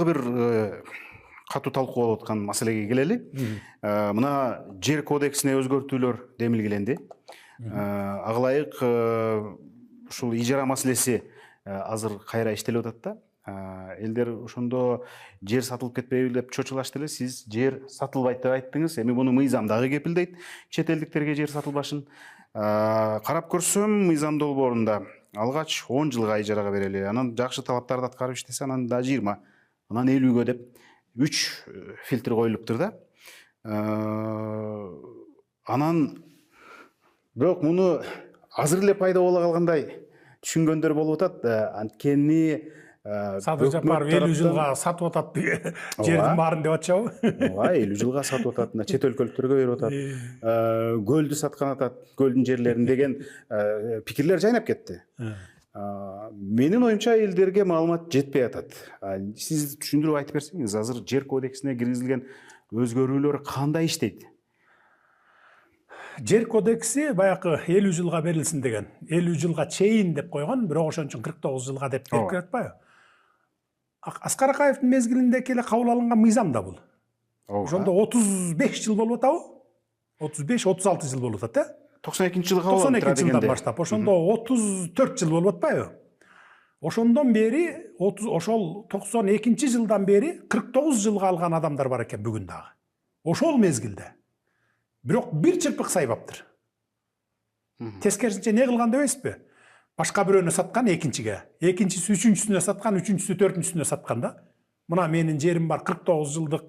бир катуу талкуу болуп аткан маселеге келели. Мына жер кодексине өзгөртүүлөр демилгеленди. Ага ылайык ушул ижара маселеси азыр кайра иштелип атат да. Элдер ошондо жер сатылып кетпейби деп чочулашты эле. Сиз жер сатылбайт деп айттыңыз. Эми буну мыйзам дагы кепилдейт. Чет элдиктерге жер сатылбашын. Карап көрсөм, мыйзам долбоорунда алгач 10 жылга ижарага берели. Анан жакшы талаптарды аткарып иштесе, анан да 20, анан 50гө деп 3 фильтр коюлуптур да. Анан бирок муну азыр эле пайда боло калгандай түшүнгөндөр болуп атат. Анткени Садыр Жапаров 50 жылга сатып атат деген жердин баарын деп атчабы? Ооба, 50 жылга сатып атат, чет өлкөлүктөргө берип атат. Көлдү саткан атат, көлдүн жерлерин деген пикирлер жайнап кетти. Менин оюмча элдерге маалымат жетпей атат. Сиз түшүндүрүп айтып берсеңиз, азыр жер кодексине киргизилген өзгөрүүлөр кандай иштейт? Жер кодекси баягы 50 жылга берилсин деген. 50 жылга чейин деп койгон, бирок ошон үчүн 49 жылга деп берип атпайбы? Аскар Акаевдин мезгилинде келе кабыл алынган мыйзам да бул. Ошондо 35 жыл болуп атабы? 35-36 жыл болуп атат, 92-жылы кабыл 92 жылдан баштап. Ошондо 34 жыл болуп атпайбы? Ошондон бери ошол 92 жылдан бери 49 жылга алган адамдар бар экен бүгүн дагы. Ошол мезгилде. Бирок бир чырпык сайбаптыр. Тескерисинче не кылган дебейсизби? Башка бирөөнө саткан экинчиге, экинчиси үчүнчүсүнө саткан, үчүнчүсү төртүнчүсүнө саткан да. Мына менин жерим бар 49 жылдык,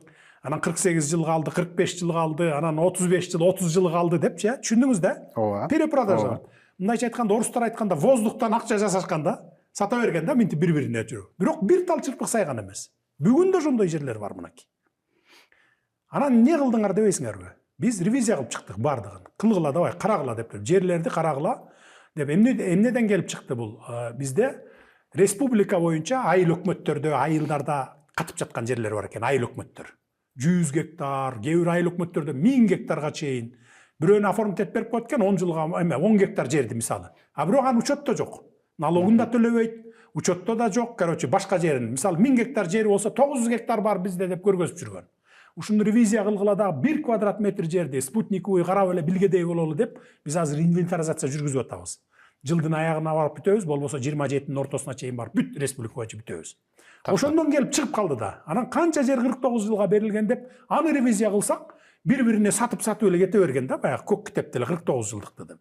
анан 48 жыл калды, 45 жыл калды, анан 35 жыл, 30 жыл калды депчи, түшүндүңүз да? Ооба. Перепродажа бар. Мындайча айтканда, орустар айтканда, воздухтан акча жасашкан да, сата берген да, минтип бири-бирине жүрүп. Бирок бир тал чырпык сайган эмес. Бүгүн да ошондой жерлер бар мынакей. Анан не кылдыңар дебейсиңерби? Биз ревизия кылып чыктык бардыгын. Кылгыла давай, карагыла деп, жерлерди карагыла деп эмнеден келип чыкты бул? Бизде республика боюнча айыл өкмөттөрдө, айылдарда катып жаткан жерлер бар экен, айыл өкмөттөр. 100 гектар, кээ бир айыл өкмөттөрдө 1000 гектарга чейин. Бирөөнү оформить этип берип коет экен 10 жылга, 10 гектар жерди мисалы. А бирок анын учетто жок. Налогун да төлөбөйт, учетто да жок, короче, башка жерин. Мисалы 1000 гектар жери болсо 900 гектар бар бизде деп көргөзүп жүргөн. Ушуну ревизия кылгыла дагы 1 квадрат метр жерди спутниковый карап эле билгедей бололу деп биз азыр инвентаризация жүргүзүп атабыз. Жылдын аягына барып бүтөбүз, болбосо 27-нин ортосуна чейин барып бүт республика боюнча бүтөбүз. Ошондон келип чыгып калды да. Анан канча жер 49 жылга берилген деп аны ревизия кылсак, бири-бирине сатып эле кете берген да, баягы көк китепте эле 49 жылдыкты деп.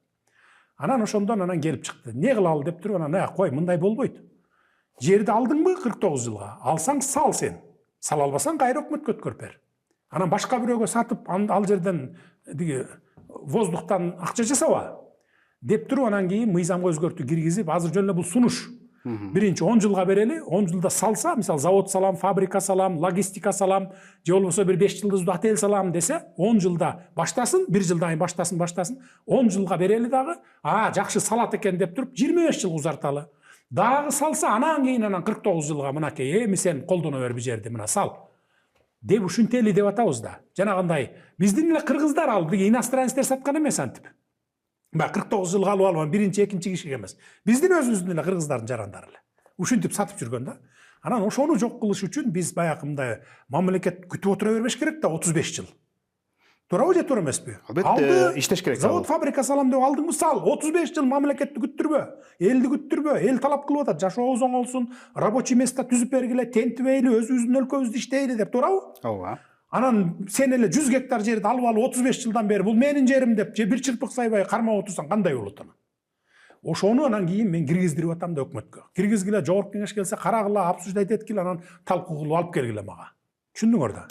Анан ошондон келип чыкты. Не кылалы деп туруп анан кой, мындай болбойт. Жерди алдыңбы 49 жылга, алсаң сал сен. Сала албасаң кайра өкмөткө өткөрүп бер. Анан башка бирөөгө сатып, ал жерден воздухтан акча жасаба деп туруп анан кийин мыйзамга өзгөртүү киргизип, азыр жөн эле бул сунуш. Биринчи 10 жылга берели, 10 жылда салса, мисалы завод салам, фабрика салам, логистика салам, же болбосо бир 5 жылдыздуу отель салам десе, 10 жылда баштасын, 1 жылдан баштасын, 10 жылга берели дагы, жакшы салат экен деп туруп 25 жыл узарталы. Дагы салса, анан кийин 49 жылга мынакей, эми сен колдоно бер бир жерди, мына сал. Деп ушинтели деп атабыз да. Жанагындай биздин эле кыргыздар ал иностранецтер саткан эмес антип. 49 жылга алып алган биринчи, экинчи кишиге эмес. Биздин өзүбүздүн эле кыргыздардын жарандары эле. Ушинтип сатып жүргөн да. Анан ошону жок кылыш үчүн биз баягы мындай мамлекет күтүп отура бербеш керек да 35 жыл. Туурабы же туура эмеспи? Албетте иштеш керек. Завод фабрика салам деп алдыңбы, сал. 35 жыл мамлекетти күттүрбө, элди күттүрбө. Эл талап кылып атат, жашообуз оңолсун, рабочий место түзүп бергиле, тентибейли, өзүбүздүн өлкөбүздө иштейли деп, туурабы? Ооба. Анан сен эле 100 гектар жерди алып 35 жылдан бери бул менин жерим деп, же бир чырпык сайбай кармап отурсаң кандай болот анан? Ошону анан кийин мен киргиздирип атам да өкмөткө. Киргизгиле, жогорку кеңеш келсе карагыла, обсуждать эткиле, анан талкуу кылып алып келгиле мага. Түшүндүңөр да?